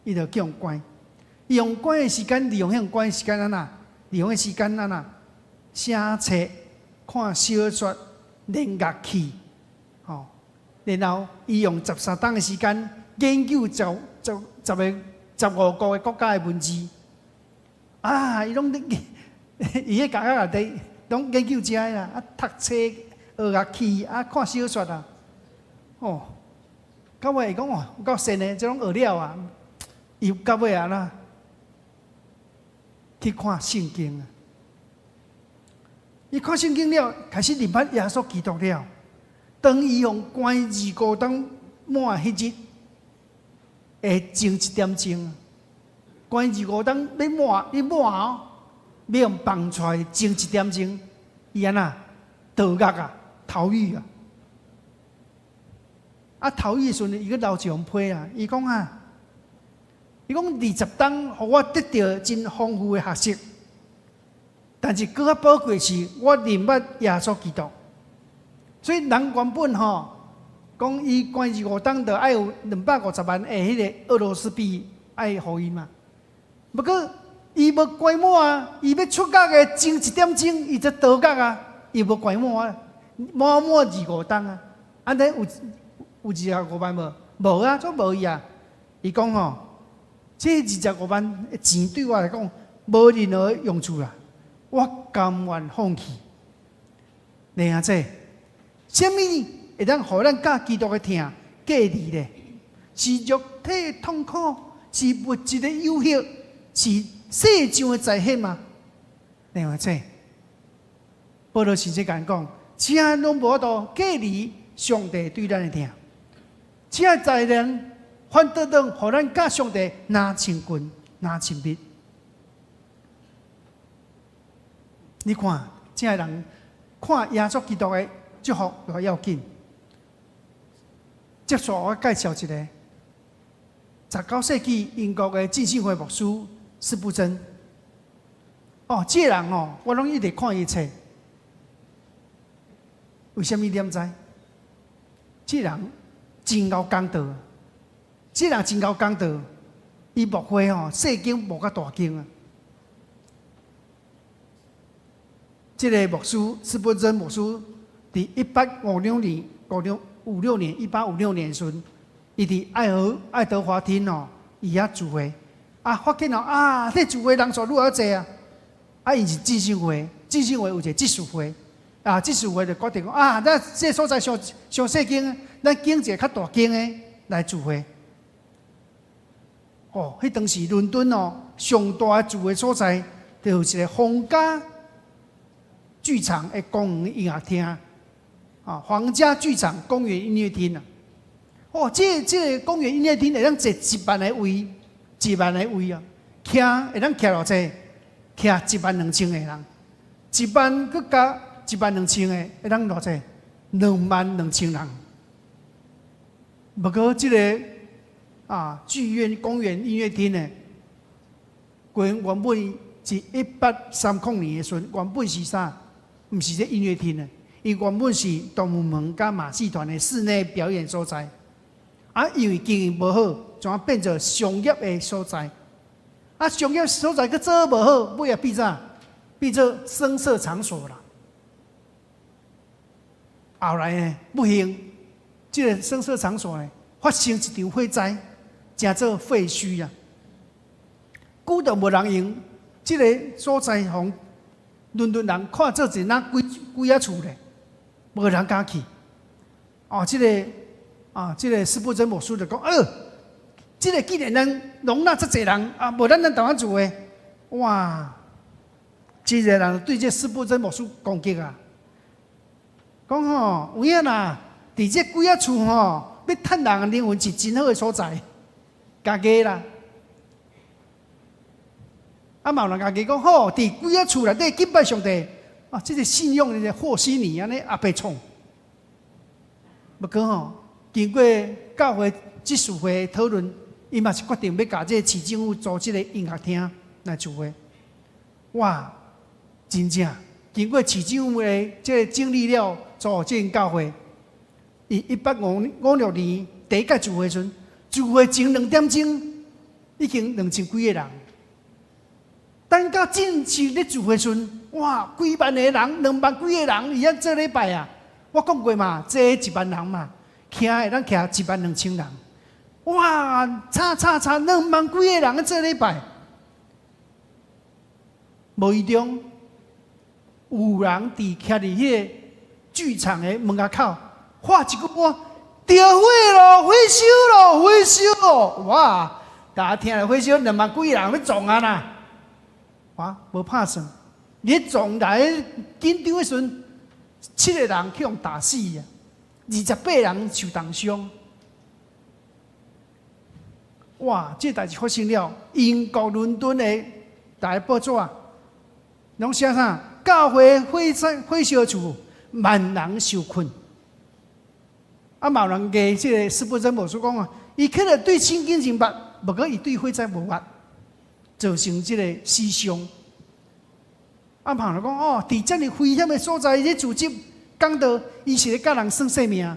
伊就叫用关。伊用关的时间，利用迄关的时间利用迄时间写册、看小说、练乐器，然后伊用13冬的时间研究15个国家的文字，伊拢伊迄家下底拢研究遮个啦，读册、学乐器，看小说到尾伊讲有够神的，这拢学了伊到尾啦，去看圣经伊看圣经了，开始认捌耶稣基督了。当伊用关25当满迄日，会前1点钟，关25当要满，你满哦，要用放出来前1点钟，伊安那倒角啊，逃狱啊。啊，逃狱的时阵，伊个留一张批啊，伊讲啊，伊讲20当，互我得到真丰富的学习。但是更较宝贵是，我认捌耶稣基督。所以人原本讲伊关25当，就爱有250万的迄个俄罗斯币爱互伊嘛。不过伊无关满啊，伊要出角的前1点钟，伊才倒角啊，伊无关满啊，满25当啊。安尼有25万无？无啊，做无伊啊。伊讲这25万的钱对我来讲无任何用处啦。我甘愿放弃。你啊，这什么会当互咱教基督的听隔离咧？是肉体痛苦，是物质的忧郁，是世上的财险吗？你啊，这保罗先生讲，请拢无法度隔离上帝对咱的听，请在人反倒当，互咱甲上帝拿亲近，拿亲密。你看，这个人看耶稣基督的祝福就要紧。接续我介绍一个19世纪英国的浸信会牧师斯布真。这个人我拢一直看伊册。为什么你知？这个人真够讲道，这个人真够讲道。伊牧会细经牧到大经啊。这个牧师斯布真牧师，伫1856年，1856年时，伊伫爱德华厅伊遐聚会，发现这聚会人数愈来愈济啊，伊是浸信会有一个执事会，执事会就决定讲咱这所在上细经，咱经一个较大经的来聚会。迄当时伦敦上大的聚会所在，就是一个皇家剧场的公园音乐厅，皇家剧场公园音乐厅啊！这个公园音乐厅会当坐1万个位啊，会当徛偌济，徛12000个人，1万佮加12000个，会当偌济22000人。不过这个剧院公园音乐厅呢，原本是1830年的时阵，原本是啥？毋是这音乐厅的，伊原本是动物园甲马戏团的室内表演所在。因为经营无好，就变做商业的所在。商业所在佮做无好，尾也变啥？变做声色场所啦。后来呢，不幸，这个声色场所呢，发生一场火灾，真做废墟啊。久都无人用，这个所在互伦敦人看做一那几厝咧，无人敢去。这个斯布真牧师就讲，这个既然能容纳这侪人，无咱台湾做诶，哇！这个人对这斯布真牧师攻击啊，讲有影啦，伫这几厝要趁人灵魂是真好诶所在，家己啦。嘛有人家己讲好，伫几啊厝内底敬拜上帝，这个信仰的和稀泥安尼也白创。不过经过教会执事会讨论，伊嘛是决定要甲这市政府组这个音乐厅来聚会。哇，真正经过市政府的这个整理了，组这教会，伊1856年第一届聚会时，聚会前2点钟已经2000几个人。等到正式咧聚会时，哇，几万个人，2万几个人，伊做礼拜啊！我讲过嘛，这1万人嘛，徛咱徛12000人，哇，差2万几个人做礼拜。无意中，有人徛伫迄个剧场的门口喊一句话：“着火咯，火烧咯，火烧咯！”哇，大家听了火烧，2万几个人要撞啊啦！无拍算，你撞来紧张的时阵，7个人去互打死啊，28人受重伤。哇！这代志发生了，英国伦敦的大报纸拢写啥？教会火烧厝，万人受困。啊，嘛有人给这个斯布真牧师讲啊，伊可能对圣经真捌，不过伊对火灾无捌，造成这个死伤。啊，嘛有人讲哦，伫这么危险的所在，伊组织讲到伊是咧教人算性命。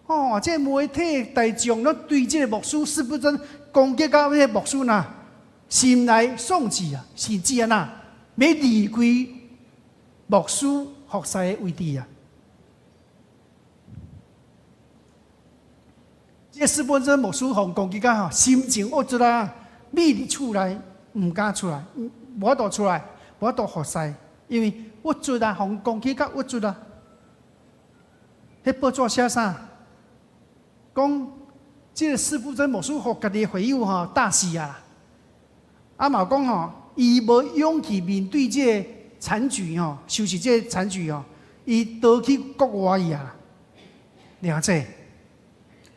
哦，这媒体大众拢对这个牧师斯布真攻击到这个牧师呐，心内丧志啊，甚至啊呐，要离开牧师服侍的位置啊。这斯布真牧师互攻击到吼，心情恶劣啊，匿伫厝内，唔敢出来，无法度出来，无法度服侍，因为恶劣啊，互攻击到恶劣啊。迄报纸写啥？讲这个斯布真牧师互家己的会友吼打死啊！啊嘛讲吼，伊无勇气面对这个惨剧吼，收拾这个惨剧吼，伊逃去国外去啊！了解，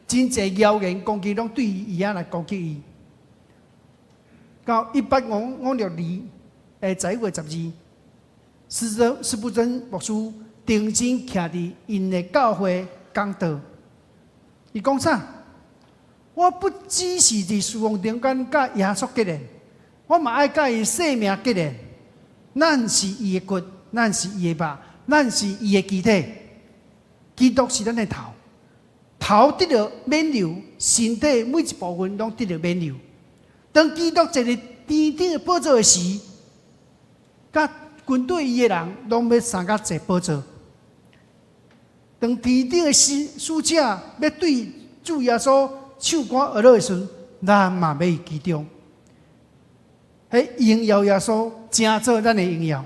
真侪谣言攻击拢对伊来攻击伊。到1856年11月12日，斯布真牧师定睛徛伫因的教会讲道。伊讲啥？我不只是伫侍奉中间甲耶稣结连，我嘛爱甲伊性命结连。咱是伊的骨，咱是伊的肉，咱是伊的肢体。基督是咱的头，头得到免流，身体每一部分拢得到免流。当基督坐伫天顶的宝座的时，甲军队伊的人拢要相甲坐宝座。当天顶的使者要对主耶稣唱歌而落的时，咱嘛要于其中。迄荣耀耶稣，正做咱的荣耀。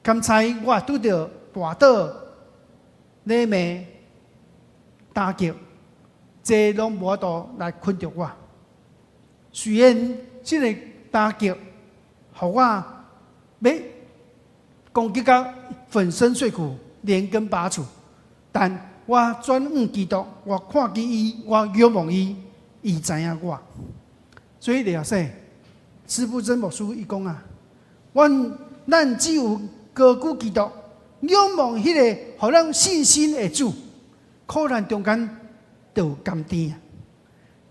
刚才我拄到跋倒、礼骂、打击，这拢无法度来困着我。虽然这个打击，互我要攻击到粉身碎骨、连根拔除。但我转向基督，我看见伊，我仰望伊，伊知影我。所以了说，斯布真牧师伊讲啊，咱只有高举基督，仰望迄个互咱信心的主，苦难中间就有甘甜啊。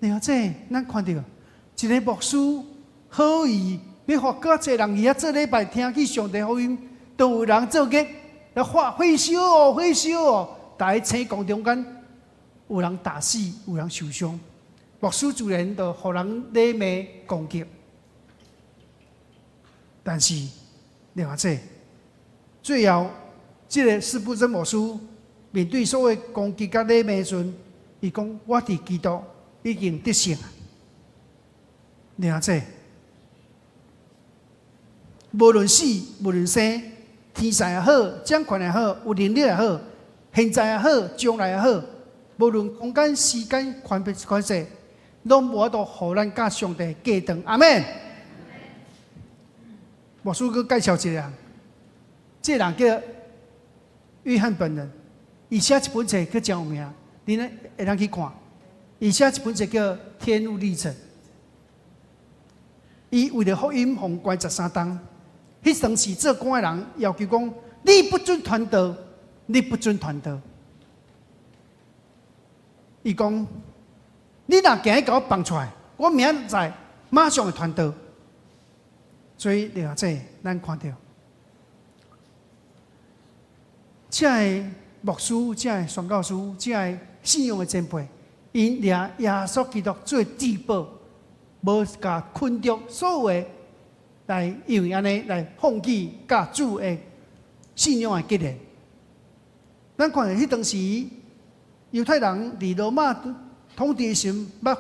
了解，咱看到一个牧师好意要互更侪人伊做礼拜听去上帝福音，都有人做结来发火烧哦，火烧哦。在青光中间，有人打死，有人受伤，牧师自然就互人礼骂攻击。但是，了解，最后，这个斯布真牧师面对所有攻击甲礼骂的时阵，伊讲：我伫基督已经得胜。了解，无论死，无论生，天才也好，掌权也好，有能力也好。现在也好，将来也好，无论空间、时间、宽窄，拢无法度互咱甲上帝隔断。阿们。牧师佮介绍一个人，这个人叫约翰本人，伊写一本册叫真有名，你呢会当去看。伊写一本册叫《天路历程》，伊为了福音奉关13冬，迄当时做官的人要求讲：你不准传道。你不准传道。伊讲：你若今日甲我放出来，我明仔载马上会传道。所以了解，咱看到，这个牧师、这个宣教师、这个信仰的前辈，因掠耶稣基督做至宝，无甲困着所有的来因为安尼来放弃甲主的信仰的结连。咱看迄当时，犹太人伫罗马统治时，要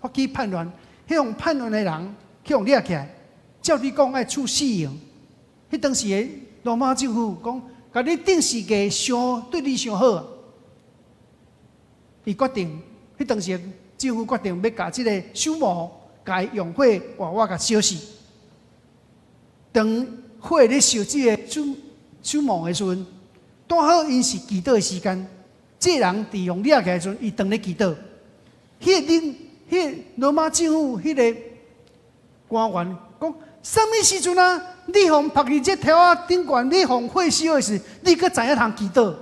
发起叛乱，迄种叛乱的人去互掠起来，照理讲爱处死刑。迄当时的罗马政府讲，甲你定时价伤对你伤好，伊决定，迄当时政府决定要甲即个首谋，甲伊用火活活甲烧死。当火咧烧即个守望的时阵，刚好因是祈祷的时间，这人伫用掠起来的时阵，伊当咧祈祷。迄罗马政府迄个官员讲：什么时阵啊？你互拍伫这条啊顶悬，你互火烧的时，你搁知影通祈祷？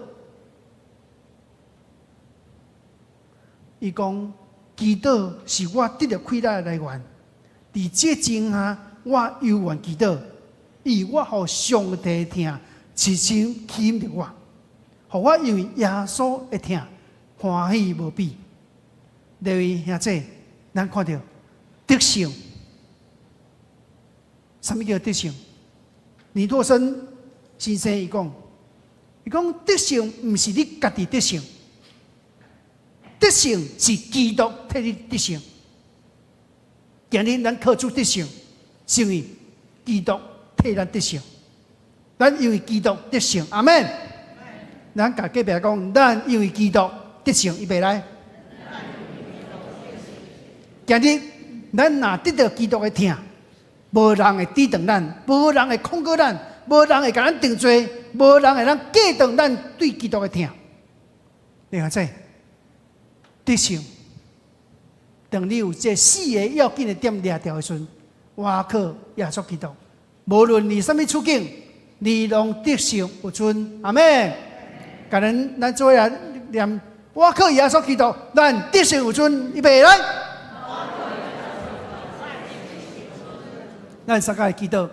伊讲：祈祷是我得到快乐的来源。伫这情下，我犹原祈祷，以我互上帝听，深深吸引着我，互我因为耶稣的听欢喜无比。各位兄弟，咱看到德性，什么叫德性？尼托生先生伊讲德性毋是你家己德性，德性是基督替你德性。今日咱靠主德性，是因为基督替咱德性。咱因为基督德性，阿门。咱甲隔壁讲，咱因为基督德性，预备来。今日咱若得到基督的听，无人会抵挡咱，无人会控告咱，无人会甲咱定罪，无人会咱计当咱对基督的听。你看这德性，当你有这4个要紧的点抓条的时阵，我靠耶稣基督，无论你什么处境，你拢德性有存。阿门。甲咱做下念，我靠耶稣基督，咱德性有存，预备来。咱三个祈祷，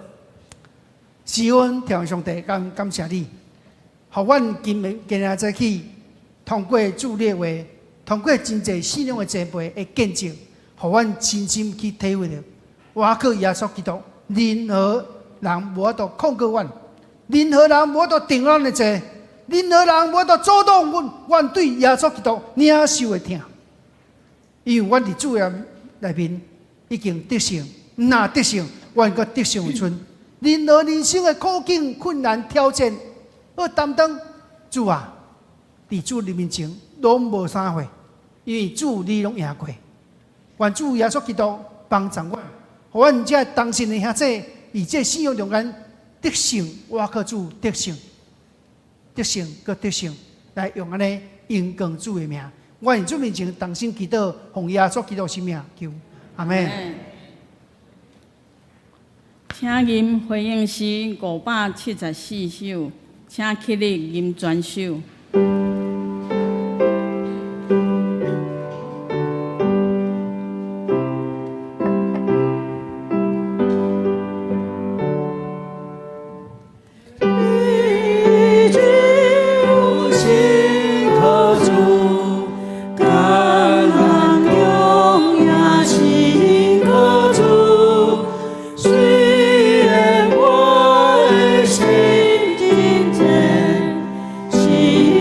是阮天父上帝，感谢你，互阮今日早起通过主列话，通过真济信仰的前辈的见证，互阮深深去体会到，我靠耶稣基督，任何人无法度控告阮，任何人无法度定阮的罪，任何人无法度阻挡阮对耶稣基督领受的听，因为阮伫主耶内面已经得胜，若得胜。阮个德性有存，任何人生的苦境、困难、挑战，要担当。主啊，伫主你面前拢无啥货，因为主你拢赢过。愿主耶稣基督帮助阮，互阮这当信的兄弟，以这信仰中间德性，我靠主德性，德性个德性，来用安尼荣光主的名。我伫主面前当心祈祷，奉耶稣基督生命求，阿门。请吟回应诗574首，请起立吟全首。心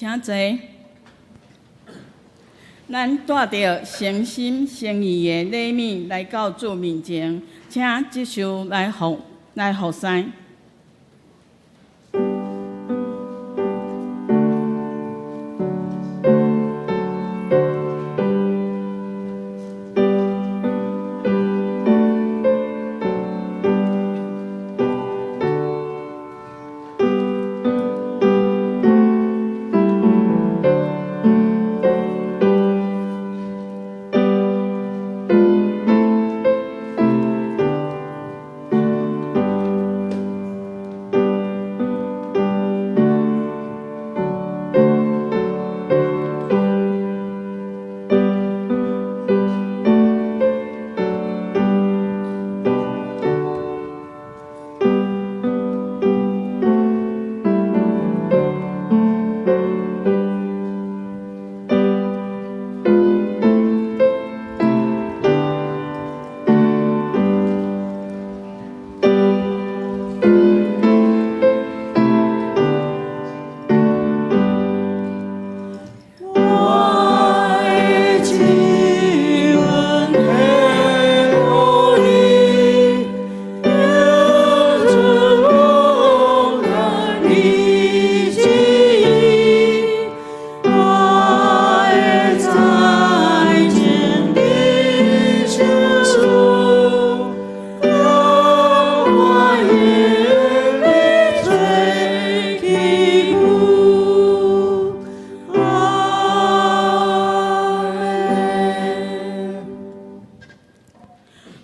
请坐。咱带着诚心诚意的礼物来到主面前，请接受来服侍。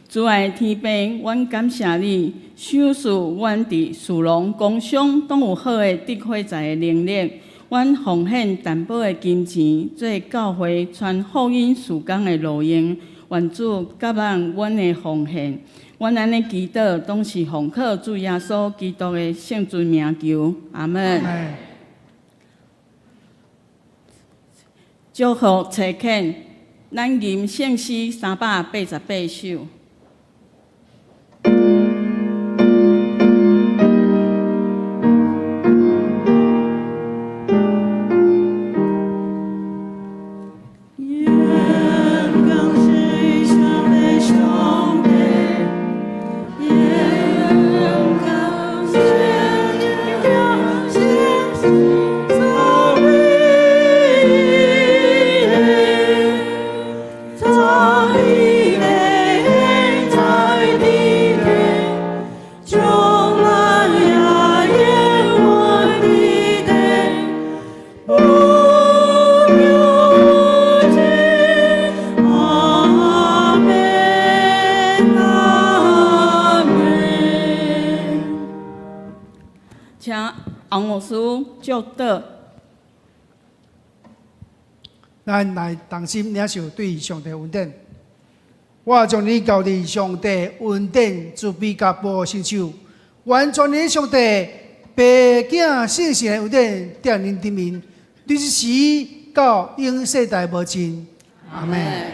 主爱天父，阮感谢你，赏赐阮伫属龙、工商拢有好的智慧财的能力。阮奉献淡薄的金钱，做教会传福音事工的路用。愿主甲咱阮的奉献，阮安尼祈祷，拢是奉靠主耶稣基督的圣尊名求。阿门。祝福查恳，咱吟圣诗388首。请王牧师祝祷。咱来同心领受对上帝恩典。我将你交伫上帝恩典慈悲甲保护伸手，完全的上帝爸囝圣神的恩典惦念伫面，对这时到永世代无尽。阿门。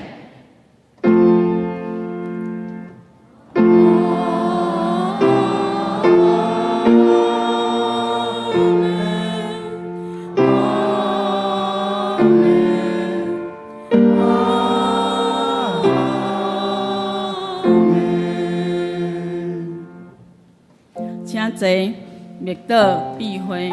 请坐，默祷闭会。